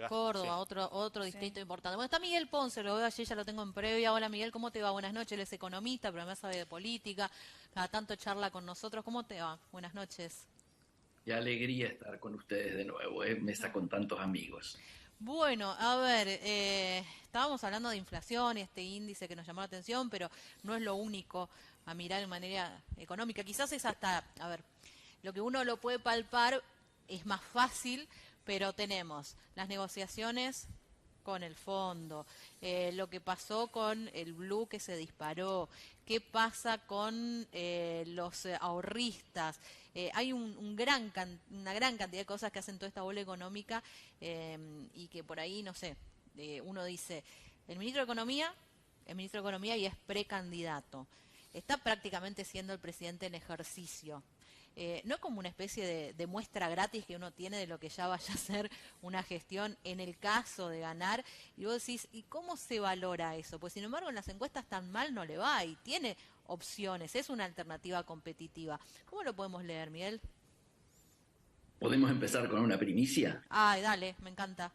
Córdoba. Córdoba, Sí. otro Sí. distrito importante. Bueno, está Miguel Ponce, lo veo allí, ya lo tengo en previa. Hola Miguel, ¿cómo te va? Buenas noches, él es economista, pero además sabe de política, cada tanto charla con nosotros. ¿Cómo te va? Buenas noches. Qué alegría estar con ustedes de nuevo, mesa con tantos amigos. Bueno, a ver, estábamos hablando de inflación y este índice que nos llamó la atención, pero no es lo único a mirar de manera económica. Quizás es hasta, a ver, lo que uno lo puede palpar es más fácil, pero tenemos las negociaciones con el fondo, lo que pasó con el blue que se disparó, qué pasa con los ahorristas. Hay una gran cantidad de cosas que hacen toda esta bola económica y que por ahí, no sé, uno dice, el ministro de Economía, el ministro de Economía y es precandidato. Está prácticamente siendo el presidente en ejercicio. No como una especie de muestra gratis que uno tiene de lo que ya vaya a ser una gestión en el caso de ganar. Y vos decís, ¿y cómo se valora eso? Pues sin embargo en las encuestas tan mal no le va y tiene opciones, es una alternativa competitiva. ¿Cómo lo podemos leer, Miguel? ¿Podemos empezar con una primicia? Ay, dale, me encanta.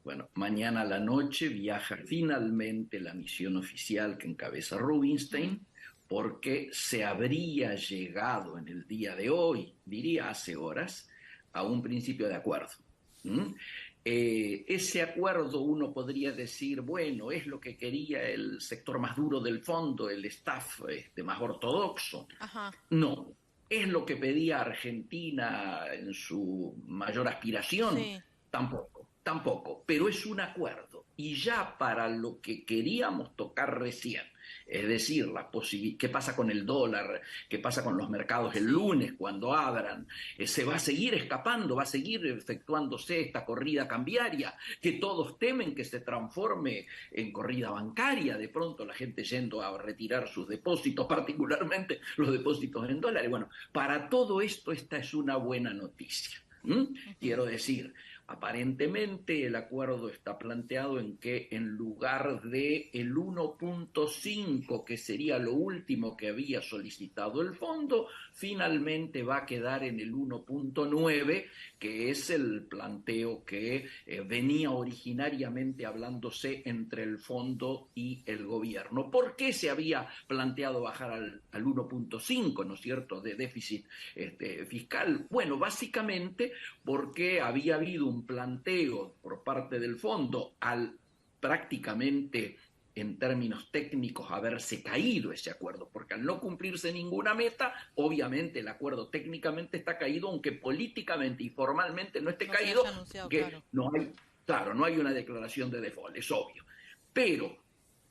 Bueno, mañana a la noche viaja finalmente la misión oficial que encabeza Rubinstein, porque se habría llegado en el día de hoy, diría hace horas, a un principio de acuerdo. ¿Mm? Ese acuerdo uno podría decir, bueno, es lo que quería el sector más duro del fondo, el staff más ortodoxo. Ajá, No, es lo que pedía Argentina en su mayor aspiración, sí, tampoco, tampoco, pero es un acuerdo. Y ya para lo que queríamos tocar recién, es decir, qué pasa con el dólar, qué pasa con los mercados el sí. lunes cuando abran, se va a seguir escapando, va a seguir efectuándose esta corrida cambiaria, que todos temen que se transforme en corrida bancaria, de pronto la gente yendo a retirar sus depósitos, particularmente los depósitos en dólares. Bueno, para todo esto esta es una buena noticia. Ujú. Quiero decir, aparentemente el acuerdo está planteado en que en lugar de el 1.5, que sería lo último que había solicitado el fondo, finalmente va a quedar en el 1.9, que es el planteo que venía originariamente hablándose entre el fondo y el gobierno. ¿Por qué se había planteado bajar al 1.5, ¿no es cierto?, de déficit fiscal? Bueno, básicamente porque había habido un planteo por parte del fondo al prácticamente en términos técnicos haberse caído ese acuerdo, porque al no cumplirse ninguna meta, obviamente el acuerdo técnicamente está caído, aunque políticamente y formalmente no esté No se caído, haya anunciado, que claro. no hay, claro, no hay una declaración de default, es obvio. Pero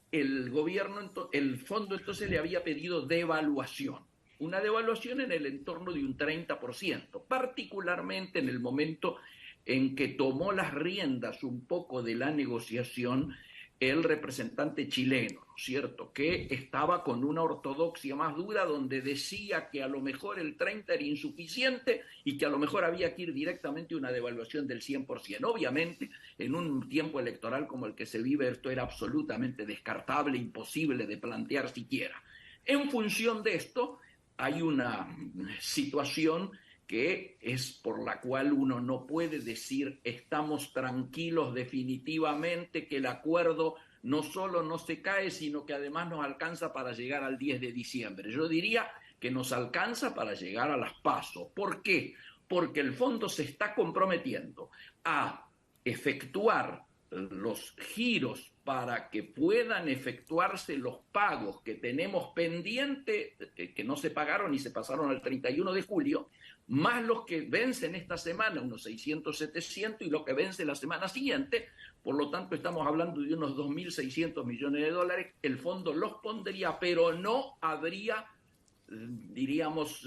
el gobierno, el fondo entonces le había pedido devaluación, una devaluación en el entorno de un 30%, particularmente en el momento en que tomó las riendas un poco de la negociación el representante chileno, ¿no es cierto?, que estaba con una ortodoxia más dura donde decía que a lo mejor el 30 era insuficiente y que a lo mejor había que ir directamente a una devaluación del 100%. Obviamente, en un tiempo electoral como el que se vive, esto era absolutamente descartable, imposible de plantear siquiera. En función de esto, hay una situación que es por la cual uno no puede decir estamos tranquilos definitivamente, que el acuerdo no solo no se cae, sino que además nos alcanza para llegar al 10 de diciembre. Yo diría que nos alcanza para llegar a las PASO. ¿Por qué? Porque el fondo se está comprometiendo a efectuar los giros para que puedan efectuarse los pagos que tenemos pendiente, que no se pagaron y se pasaron al 31 de julio, más los que vencen esta semana, unos 600, 700, y los que vencen la semana siguiente. Por lo tanto, estamos hablando de unos 2.600 millones de dólares. El fondo los pondría, pero no habría, diríamos,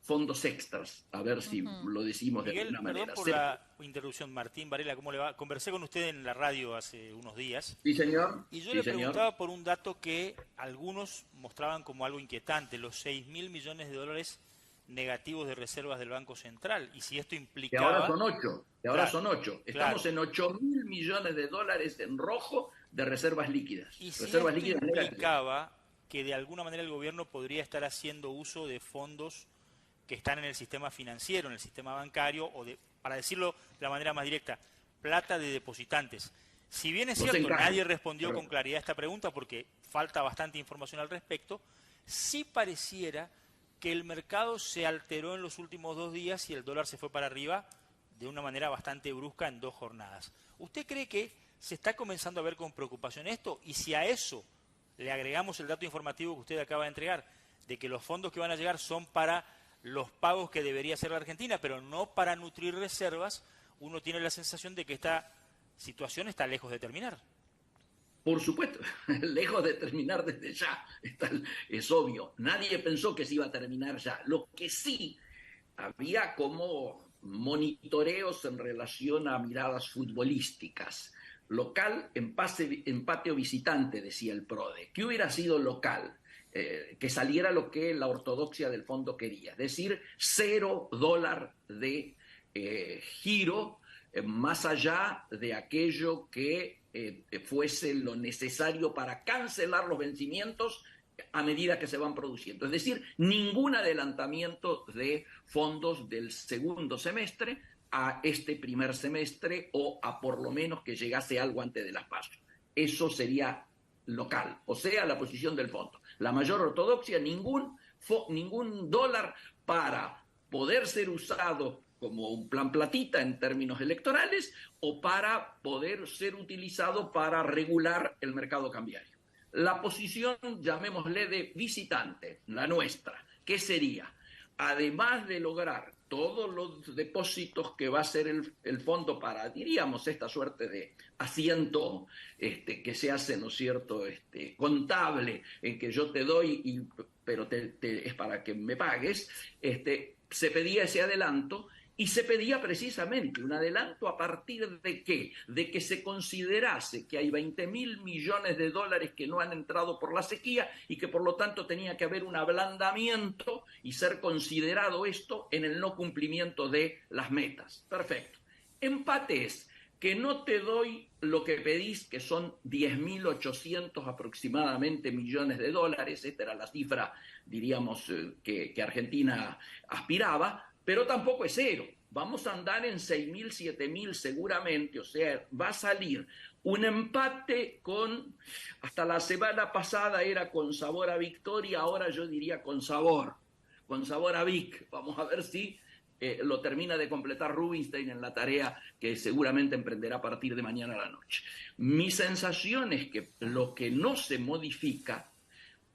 fondos extras, a ver si Ujú. lo decimos de Miguel, alguna perdón manera. por la interrupción, Martín Varela, ¿cómo le va? Conversé con usted en la radio hace unos días Sí, señor. y yo Sí, le señor. preguntaba por un dato que algunos mostraban como algo inquietante, los 6.000 millones de dólares negativos de reservas del Banco Central, y si esto Que ahora implicaba, son 8, que ahora claro, son 8. Estamos claro, en 8.000 millones de dólares en rojo de reservas líquidas. y si Reservas esto líquidas negativas. implicaba que de alguna manera el gobierno podría estar haciendo uso de fondos que están en el sistema financiero, en el sistema bancario, para decirlo de la manera más directa, plata de depositantes. Si bien es Los cierto, encajes. nadie respondió con Correcto. claridad a esta pregunta porque falta bastante información al respecto, sí pareciera que el mercado se alteró en los últimos 2 días y el dólar se fue para arriba de una manera bastante brusca en 2 jornadas. ¿Usted cree que se está comenzando a ver con preocupación esto? Y si a eso le agregamos el dato informativo que usted acaba de entregar, de que los fondos que van a llegar son para los pagos que debería hacer la Argentina, pero no para nutrir reservas, uno tiene la sensación de que esta situación está lejos de terminar. Por supuesto, lejos de terminar desde ya, es obvio. Nadie pensó que se iba a terminar ya. Lo que sí, había como monitoreos en relación a miradas futbolísticas. Local, empate o visitante, decía el PRODE. ¿Qué hubiera sido local? Que saliera lo que la ortodoxia del fondo quería, es decir, $0 de giro, más allá de aquello que fuese lo necesario para cancelar los vencimientos a medida que se van produciendo. Es decir, ningún adelantamiento de fondos del segundo semestre a este primer semestre o a por lo menos que llegase algo antes de las PASO. Eso sería local, o sea, la posición del fondo. La mayor ortodoxia, ningún dólar para poder ser usado como un plan platita en términos electorales o para poder ser utilizado para regular el mercado cambiario. La posición, llamémosle de visitante, la nuestra, ¿qué sería? Además de lograr todos los depósitos que va a hacer el fondo para, diríamos, esta suerte de asiento que se hace, ¿no es cierto?, contable, en que yo te doy, pero es para que me pagues, se pedía ese adelanto. Y se pedía precisamente un adelanto a partir de ¿qué? De que se considerase que hay 20.000 millones de dólares que no han entrado por la sequía y que por lo tanto tenía que haber un ablandamiento y ser considerado esto en el no cumplimiento de las metas. Perfecto. Empate es que no te doy lo que pedís, que son 10.800 aproximadamente millones de dólares. Esta era la cifra, diríamos, que Argentina aspiraba, pero tampoco es cero. Vamos a andar en 6.000, 7.000 seguramente, o sea, va a salir un empate con, hasta la semana pasada era con sabor a victoria, ahora yo diría con sabor a Vic. Vamos a ver si lo termina de completar Rubinstein en la tarea que seguramente emprenderá a partir de mañana a la noche. Mi sensación es que lo que no se modifica,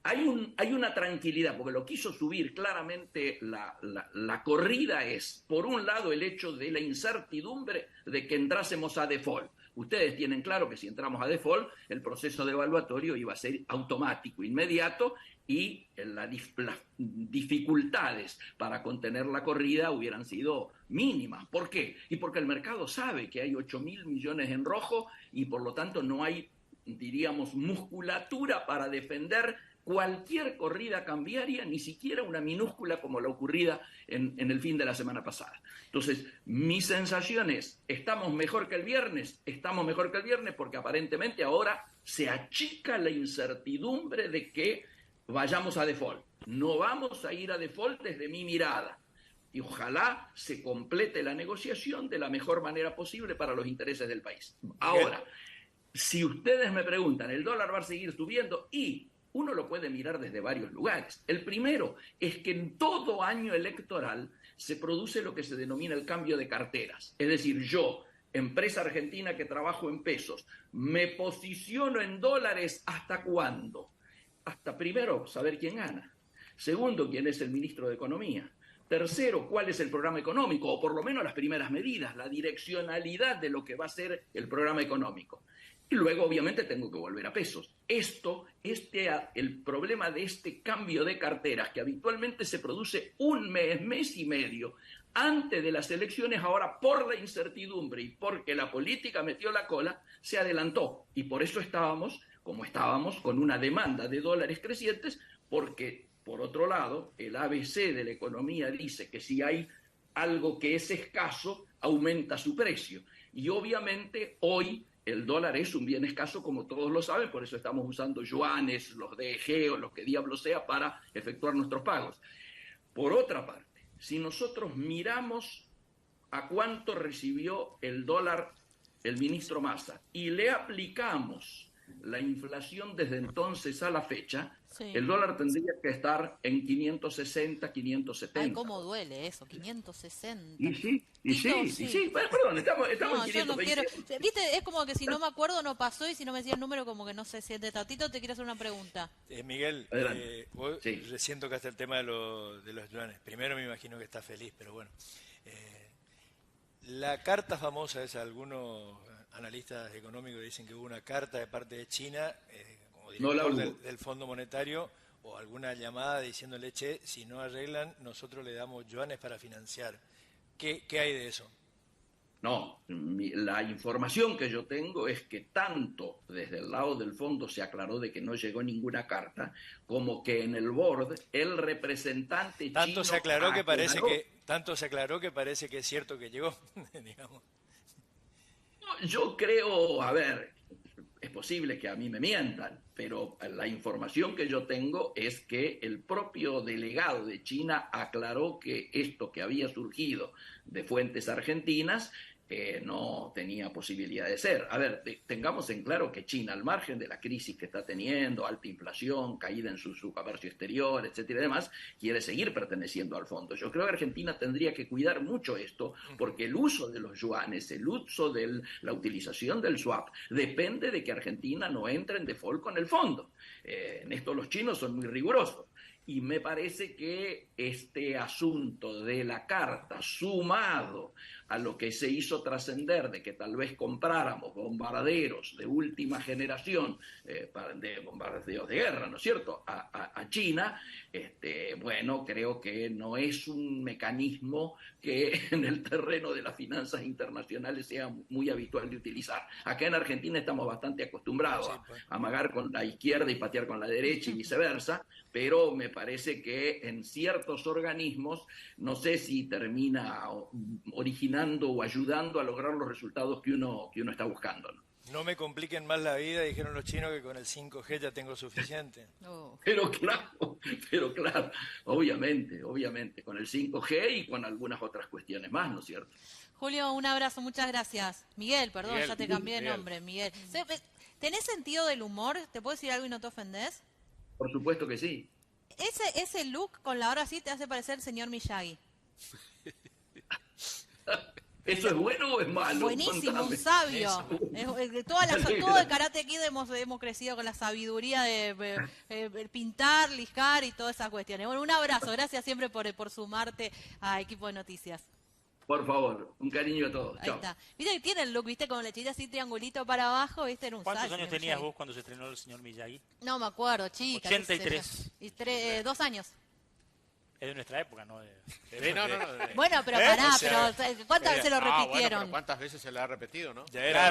hay una tranquilidad, porque lo quiso subir claramente la corrida es, por un lado, el hecho de la incertidumbre de que entrásemos a default. Ustedes tienen claro que si entramos a default, el proceso de evaluatorio iba a ser automático, inmediato, y las dificultades para contener la corrida hubieran sido mínimas. ¿Por qué? Y porque el mercado sabe que hay 8.000 millones en rojo y por lo tanto no hay, diríamos, musculatura para defender cualquier corrida cambiaria, ni siquiera una minúscula como la ocurrida en el fin de la semana pasada. Entonces, mi sensación es, ¿estamos mejor que el viernes? Estamos mejor que el viernes porque aparentemente ahora se achica la incertidumbre de que vayamos a default. No vamos a ir a default desde mi mirada. Y ojalá se complete la negociación de la mejor manera posible para los intereses del país. Ahora, si ustedes me preguntan, ¿el dólar va a seguir subiendo? Y uno lo puede mirar desde varios lugares. El primero es que en todo año electoral se produce lo que se denomina el cambio de carteras. Es decir, yo, empresa argentina que trabajo en pesos, me posiciono en dólares ¿hasta cuándo? Hasta primero, saber quién gana. Segundo, quién es el ministro de Economía. Tercero, cuál es el programa económico, o por lo menos las primeras medidas, la direccionalidad de lo que va a ser el programa económico. Y luego, obviamente, tengo que volver a pesos. El problema de este cambio de carteras, que habitualmente se produce un mes, mes y medio, antes de las elecciones, ahora por la incertidumbre y porque la política metió la cola, se adelantó. Y por eso estábamos con una demanda de dólares crecientes, porque, por otro lado, el ABC de la economía dice que si hay algo que es escaso, aumenta su precio. Y obviamente hoy el dólar es un bien escaso, como todos lo saben, por eso estamos usando yuanes, los DEG o lo que diablo sea para efectuar nuestros pagos. Por otra parte, si nosotros miramos a cuánto recibió el dólar el ministro Massa, y le aplicamos la inflación desde entonces a la fecha, Sí. el dólar tendría que estar en 560, 570. Ay, cómo duele eso, 560. Y sí, Tito, y sí. Bueno, perdón, estamos No, en yo no 520. quiero. Viste, es como que si no me acuerdo no pasó y si no me decía el número como que no se siente. Tatito, te quiero hacer una pregunta. Miguel, vos Sí. recién tocaste el tema de los yuanes. Primero me imagino que estás feliz, pero bueno. La carta famosa esa, algunos analistas económicos dicen que hubo una carta de parte de China, como No la director hubo. del Fondo Monetario, o alguna llamada diciéndole, che, si no arreglan, nosotros le damos yuanes para financiar. ¿Qué hay de eso? No, la información que yo tengo es que tanto desde el lado del fondo se aclaró de que no llegó ninguna carta, como que en el board el representante Tanto chino se aclaró que parece aclaró. que tanto se aclaró que parece que es cierto que llegó, digamos. Yo creo, a ver, es posible que a mí me mientan, pero la información que yo tengo es que el propio delegado de China aclaró que esto que había surgido de fuentes argentinas no tenía posibilidad de ser. A ver, tengamos en claro que China, al margen de la crisis que está teniendo, alta inflación, caída en su comercio exterior, etcétera y demás, quiere seguir perteneciendo al fondo. Yo creo que Argentina tendría que cuidar mucho esto, porque el uso de los yuanes, el uso de la utilización del swap, depende de que Argentina no entre en default con el fondo. En esto los chinos son muy rigurosos. Y me parece que este asunto de la carta, sumado a lo que se hizo trascender de que tal vez compráramos bombarderos de última generación, de bombarderos de guerra, ¿no es cierto?, a China, bueno, creo que no es un mecanismo que en el terreno de las finanzas internacionales sea muy habitual de utilizar. Acá en Argentina estamos bastante acostumbrados a amagar con la izquierda y patear con la derecha y viceversa, pero me parece que en ciertos organismos, no sé si termina originando o ayudando a lograr los resultados que uno está buscando, ¿no? No me compliquen más la vida, dijeron los chinos, que con el 5G ya tengo suficiente. Oh. Pero claro, obviamente, con el 5G y con algunas otras cuestiones más, ¿no es cierto? Julio, un abrazo, muchas gracias. Miguel, perdón, Miguel, ya te cambié de Miguel. nombre, Miguel. ¿Tenés sentido del humor? ¿Te puedo decir algo y no te ofendés? Por supuesto que sí. Ese look con la hora así te hace parecer el señor Miyagi. ¿Eso es bueno o es malo? Buenísimo, Contame. un sabio. Todo el Karate Kid hemos crecido con la sabiduría de pintar, lijar y todas esas cuestiones. Bueno, un abrazo, gracias siempre por sumarte a Equipo de Noticias. Por favor, un cariño a todos. Ahí Chao. está. Viste que tiene el look, viste, con lechita así triangulito para abajo, viste, era un ¿Cuántos sabio, años señor tenías Miyagi. vos cuando se estrenó el señor Miyagi? No me acuerdo, chica. 83. 2 años. Es de nuestra época, ¿no? No. Bueno, pero pará, O sea, pero ¿cuántas veces lo Bueno, repitieron? pero ¿cuántas veces se le ha repetido, no? Ya era Claro,